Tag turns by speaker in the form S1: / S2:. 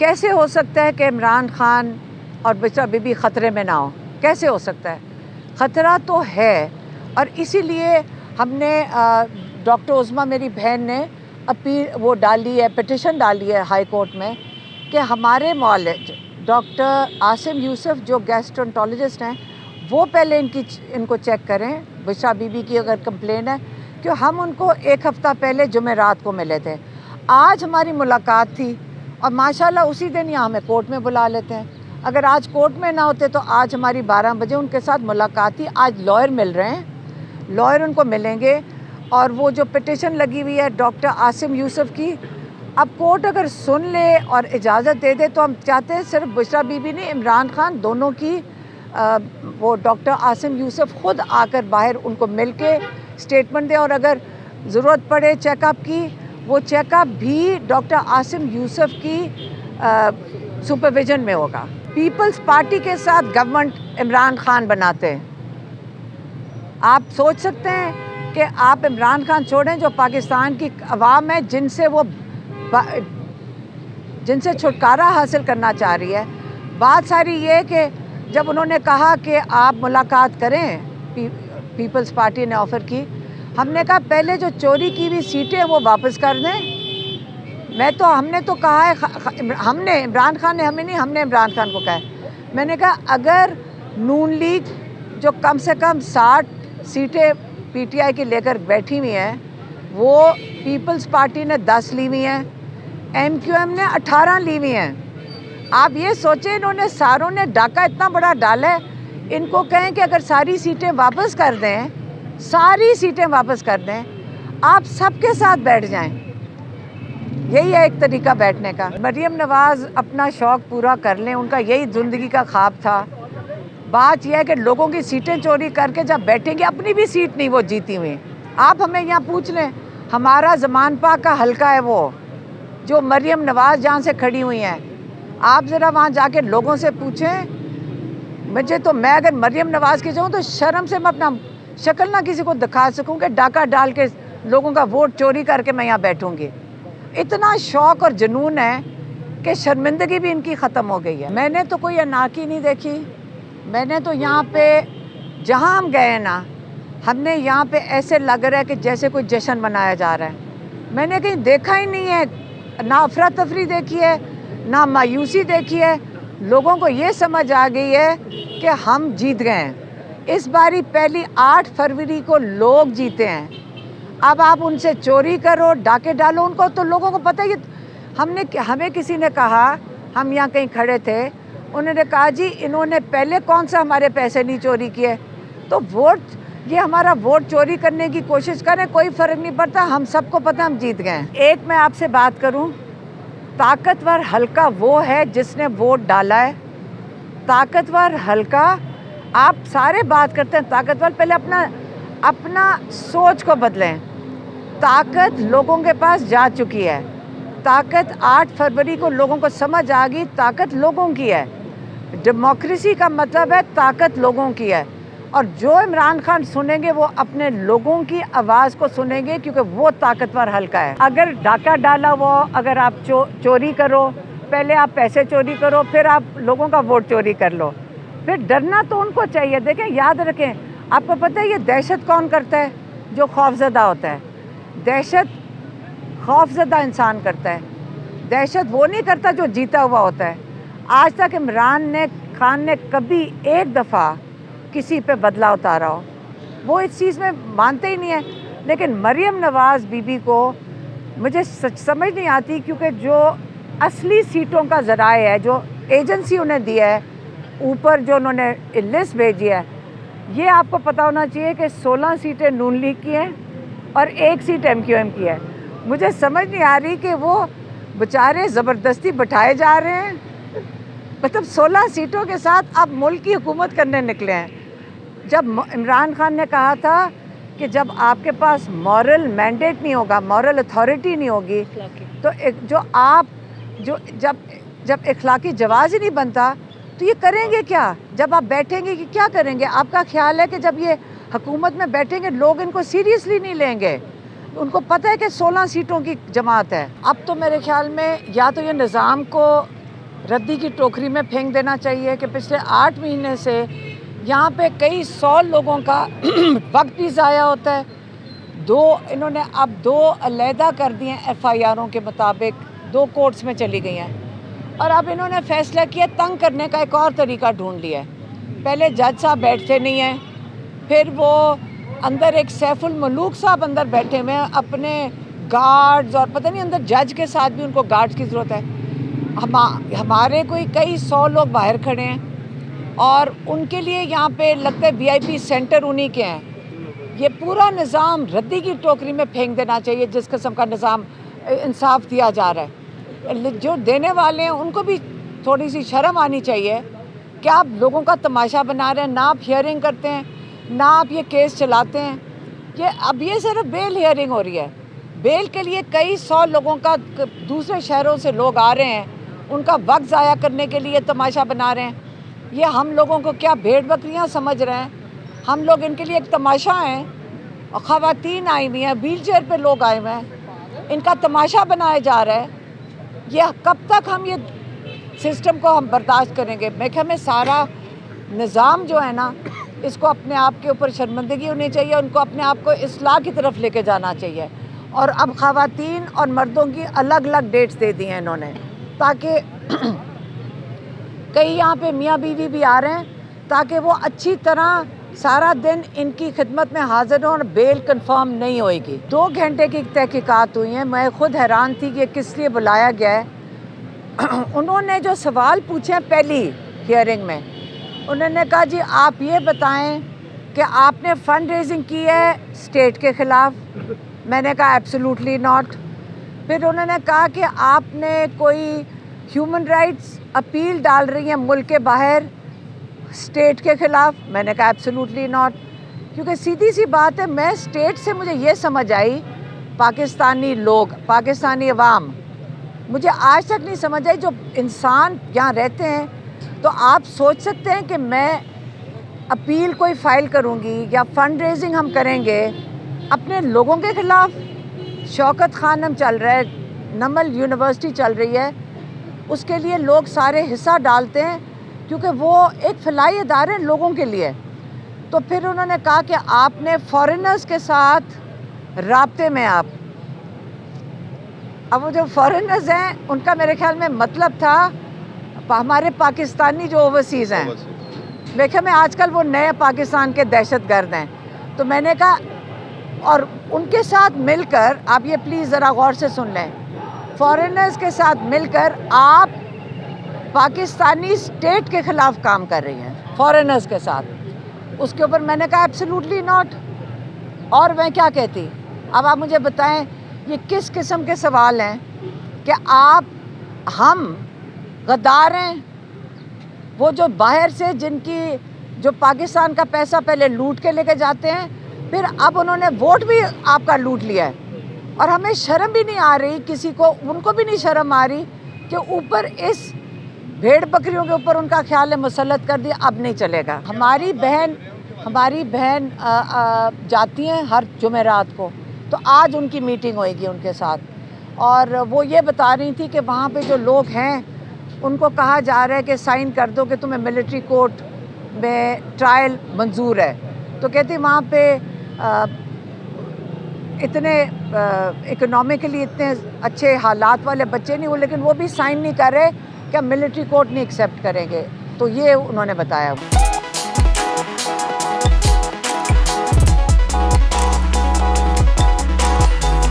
S1: कैसे हो सकता है कि इमरान खान और बेटा बीबी ख़तरे में ना हो? कैसे हो सकता है? ख़तरा तो है, और इसीलिए हमने डॉक्टर उज़मा मेरी बहन ने अपील वो डाली है, पिटिशन डाली है हाई कोर्ट में कि हमारे मौलज डॉक्टर आसिम यूसुफ जो गैस्ट्रोएंटरोलॉजिस्ट हैं वो पहले इनको चेक करें, बिशा बीबी की अगर कंप्लेन है, क्यों हम उनको एक हफ़्ता पहले जुमेरात को मिले थे। आज हमारी मुलाकात थी और माशाल्लाह उसी दिन यहाँ हमें कोर्ट में बुला लेते हैं। अगर आज कोर्ट में ना होते तो आज हमारी 12 बजे उनके साथ मुलाकात थी। आज लॉयर मिल रहे हैं, लॉयर उनको मिलेंगे, और वो जो पिटिशन लगी हुई है डॉक्टर आसिम यूसुफ की, अब कोर्ट अगर सुन ले और इजाज़त दे दे तो हम चाहते हैं सिर्फ बुशरा बीबी ने, इमरान खान दोनों की वो डॉक्टर आसिम यूसुफ ख़ुद आकर बाहर उनको मिल के स्टेटमेंट दे, और अगर ज़रूरत पड़े चेकअप की, वो चेकअप भी डॉक्टर आसिम यूसुफ की सुपरविजन में होगा। पीपल्स पार्टी के साथ गवर्नमेंट इमरान खान बनाते हैं। आप सोच सकते हैं कि आप इमरान खान छोड़ें जो पाकिस्तान की अवाम है, जिनसे छुटकारा हासिल करना चाह रही है। बात सारी ये है कि जब उन्होंने कहा कि आप मुलाकात करें, पीपल्स पार्टी ने ऑफ़र की, हमने कहा पहले जो चोरी की हुई सीटें वो वापस कर दें। हमने तो कहा है, हमने इमरान खान ने हमें नहीं, हमने इमरान खान को कहा है। मैंने कहा अगर नून लीग जो कम से कम 60 सीटें पीटीआई की लेकर बैठी हुई हैं, वो पीपल्स पार्टी ने 10 ली हुई हैं, एमक्यूएम ने 18 ली हुई हैं। आप ये सोचें, इन्होंने सारों ने डाका इतना बड़ा डाला है, इनको कहें कि अगर सारी सीटें वापस कर दें, सारी सीटें वापस कर दें, आप सबके साथ बैठ जाएं। यही है एक तरीका बैठने का। मरियम नवाज़ अपना शौक़ पूरा कर लें, उनका यही ज़िंदगी का ख्वाब था। बात यह है कि लोगों की सीटें चोरी करके जब बैठेंगे, अपनी भी सीट नहीं वो जीती हुई। आप हमें यहाँ पूछ लें, हमारा ज़मान पाक का हल्का है वो, जो मरियम नवाज़ जहाँ से खड़ी हुई हैं, आप ज़रा वहाँ जाके लोगों से पूछें। मैं अगर मरियम नवाज़ के जाऊँ तो शर्म से मैं अपना शक्ल ना किसी को दिखा सकूं कि डाका डाल के लोगों का वोट चोरी करके मैं यहाँ बैठूंगी। इतना शौक़ और जुनून है कि शर्मिंदगी भी इनकी ख़त्म हो गई है। मैंने तो कोई अनाकी नहीं देखी। मैंने तो यहाँ पे जहाँ हम गए ना, हमने यहाँ पे ऐसे लग रहा है कि जैसे कोई जश्न मनाया जा रहा है। मैंने कहीं देखा ही नहीं है, ना अफरा तफरी देखी है, ना मायूसी देखी है। लोगों को ये समझ आ गई है कि हम जीत गए हैं। इस बारी पहली 8 फरवरी को लोग जीते हैं। अब आप उनसे चोरी करो, डाके डालो, उनको तो लोगों को पता ही। हमें किसी ने कहा, हम यहाँ कहीं खड़े थे, उन्होंने कहा जी इन्होंने पहले कौन सा हमारे पैसे नहीं चोरी किए, तो ये हमारा वोट चोरी करने की कोशिश करें, कोई फ़र्क नहीं पड़ता, हम सबको पता हम जीत गए। एक मैं आपसे बात करूं, ताकतवर हल्का वो है जिसने वोट डाला है। ताकतवर हल्का, आप सारे बात करते हैं ताकतवर, पहले अपना सोच को बदलें। ताकत लोगों के पास जा चुकी है। ताकत 8 फरवरी को लोगों को समझ आ गई, ताकत लोगों की है। डेमोक्रेसी का मतलब है ताकत लोगों की है, और जो इमरान खान सुनेंगे वो अपने लोगों की आवाज़ को सुनेंगे, क्योंकि वो ताकतवर हल्का है। अगर डाका डाला हुआ, अगर आप चोरी करो, पहले आप पैसे चोरी करो, फिर आप लोगों का वोट चोरी कर लो, फिर डरना तो उनको चाहिए। देखें, याद रखें, आपको पता है ये दहशत कौन करता है? जो खौफज़दा होता है। दहशत खौफज़दा इंसान करता है, दहशत वो नहीं करता जो जीता हुआ होता है। आज तक इमरान खान ने कभी एक दफ़ा किसी पे बदला उतारा हो, वो इस चीज़ में मानते ही नहीं है। लेकिन मरियम नवाज़ बीबी को मुझे समझ नहीं आती, क्योंकि जो असली सीटों का ज़राए है, जो एजेंसी उन्हें दिया है, ऊपर जो उन्होंने लिस्ट भेजी है, ये आपको पता होना चाहिए कि 16 सीटें नून लीग की हैं और 1 सीट एमक्यूएम की है। मुझे समझ नहीं आ रही कि वो बेचारे ज़बरदस्ती बिठाए जा रहे हैं, मतलब 16 सीटों के साथ आप मुल्क की हुकूमत करने निकले हैं। जब इमरान खान ने कहा था कि जब आपके पास मॉरल मैंडेट नहीं होगा, मॉरल अथॉरिटी नहीं होगी, तो जब इखलाकी जवाज़ ही नहीं बनता, तो ये करेंगे क्या? जब आप बैठेंगे कि क्या करेंगे? आपका ख्याल है कि जब ये हुकूमत में बैठेंगे लोग इनको सीरियसली नहीं लेंगे? उनको पता है कि 16 सीटों की जमात है। अब तो मेरे ख्याल में या तो ये निज़ाम को ردی کی ٹوکری میں پھینک دینا چاہیے کہ پچھلے 8 مہینے سے یہاں پہ کئی 100 لوگوں کا وقت بھی ضائع ہوتا ہے. انہوں نے اب 2 علیحدہ کر دیے FIRوں کے مطابق، 2 کورٹس میں چلی گئی ہیں. اور اب انہوں نے فیصلہ کیا تنگ کرنے کا ایک اور طریقہ ڈھونڈ لیا ہے. پہلے جج صاحب بیٹھتے نہیں ہیں، پھر وہ اندر ایک سیف الملوک صاحب اندر بیٹھے ہوئے ہیں اپنے گارڈز، اور پتہ نہیں اندر جج کے ساتھ بھی ان کو گارڈز کی ضرورت ہے. ہمارے کوئی کئی 100 لوگ باہر کھڑے ہیں اور ان کے لیے یہاں پہ لگتا ہے VIP سینٹر انہی کے ہیں. یہ پورا نظام ردی کی ٹوکری میں پھینک دینا چاہیے جس قسم کا نظام انصاف دیا جا رہا ہے. جو دینے والے ہیں ان کو بھی تھوڑی سی شرم آنی چاہیے کہ آپ لوگوں کا تماشا بنا رہے ہیں، نہ آپ ہیئرنگ کرتے ہیں، نہ آپ یہ کیس چلاتے ہیں. اب یہ صرف بیل ہیئرنگ ہو رہی ہے. بیل کے لیے کئی 100 لوگوں کا دوسرے شہروں سے لوگ آ رہے ہیں، ان کا وقت ضائع کرنے کے لیے تماشا بنا رہے ہیں. یہ ہم لوگوں کو کیا بھیڑ بکریاں سمجھ رہے ہیں؟ ہم لوگ ان کے لیے ایک تماشا ہیں. اور خواتین آئی ہوئی ہیں، ویل چیئر پہ لوگ آئے ہوئے ہیں، ان کا تماشا بنایا جا رہا ہے. یہ کب تک ہم یہ سسٹم کو ہم برداشت کریں گے؟ میں کہ ہمیں سارا نظام جو ہے نا، اس کو اپنے آپ کے اوپر شرمندگی ہونی چاہیے، ان کو اپنے آپ کو اصلاح کی طرف لے کے جانا چاہیے. اور اب خواتین اور مردوں کی الگ الگ ڈیٹس دے دی ہیں انہوں نے، تاکہ کئی یہاں پہ میاں بیوی بھی آ رہے ہیں تاکہ وہ اچھی طرح سارا دن ان کی خدمت میں حاضر ہوں اور بیل کنفرم نہیں ہوئے گی. 2 گھنٹے کی تحقیقات ہوئی ہیں. میں خود حیران تھی کہ کس لیے بلایا گیا ہے. انہوں نے جو سوال پوچھے پہلی ہیئرنگ میں، انہوں نے کہا جی آپ یہ بتائیں کہ آپ نے فنڈ ریزنگ کی ہے اسٹیٹ کے خلاف. میں نے کہا ایبسلیوٹلی ناٹ. پھر انہوں نے کہا کہ آپ نے کوئی ہیومن رائٹس اپیل ڈال رہی ہیں ملک کے باہر اسٹیٹ کے خلاف. میں نے کہا ایبسلیوٹلی ناٹ. کیونکہ سیدھی سی بات ہے، میں اسٹیٹ سے مجھے یہ سمجھ آئی، پاکستانی لوگ، پاکستانی عوام، مجھے آج تک نہیں سمجھ آئی. جو انسان یہاں رہتے ہیں تو آپ سوچ سکتے ہیں کہ میں اپیل کوئی فائل کروں گی یا فنڈ ریزنگ ہم کریں گے اپنے لوگوں کے خلاف. شوکت خانم چل رہا ہے، نمل یونیورسٹی چل رہی ہے، اس کے لیے لوگ سارے حصہ ڈالتے ہیں کیونکہ وہ ایک فلاحی ادارے لوگوں کے لیے. تو پھر انہوں نے کہا کہ آپ نے فارنرز کے ساتھ رابطے میں اب وہ جو فارنرز ہیں ان کا میرے خیال میں مطلب تھا ہمارے پاکستانی جو اوورسیز ہیں. دیکھیں میں آج کل وہ نئے پاکستان کے دہشت گرد ہیں. تو میں نے کہا اور ان کے ساتھ مل کر آپ یہ پلیز ذرا غور سے سن لیں، فارنرز کے ساتھ مل کر آپ پاکستانی اسٹیٹ کے خلاف کام کر رہی ہیں فارنرز کے ساتھ. اس کے اوپر میں نے کہا ایبسلیوٹلی ناٹ. اور میں کیا کہتی؟ اب آپ مجھے بتائیں یہ کس قسم کے سوال ہیں کہ ہم غدار ہیں؟ وہ جو باہر سے جن کی جو پاکستان کا پیسہ پہلے لوٹ کے لے کے جاتے ہیں، پھر اب انہوں نے ووٹ بھی آپ کا لوٹ لیا ہے. اور ہمیں شرم بھی نہیں آ رہی، کسی کو، ان کو بھی نہیں شرم آ رہی کہ اوپر اس بھیڑ بکریوں کے اوپر ان کا خیال ہے مسلط کر دیا. اب نہیں چلے گا. ہماری بہن جاتی ہیں ہر جمعرات کو، تو آج ان کی میٹنگ ہوئے گی ان کے ساتھ، اور وہ یہ بتا رہی تھی کہ وہاں پہ جو لوگ ہیں ان کو کہا جا رہا ہے کہ سائن کر دو کہ تمہیں ملٹری کورٹ میں ٹرائل منظور ہے. تو کہتی وہاں پہ اتنے اکنامکلی اتنے اچھے حالات والے بچے نہیں ہوئے، لیکن وہ بھی سائن نہیں کر رہے کہ ہم ملٹری کورٹ نہیں ایکسیپٹ کریں گے. تو یہ انہوں نے بتایا.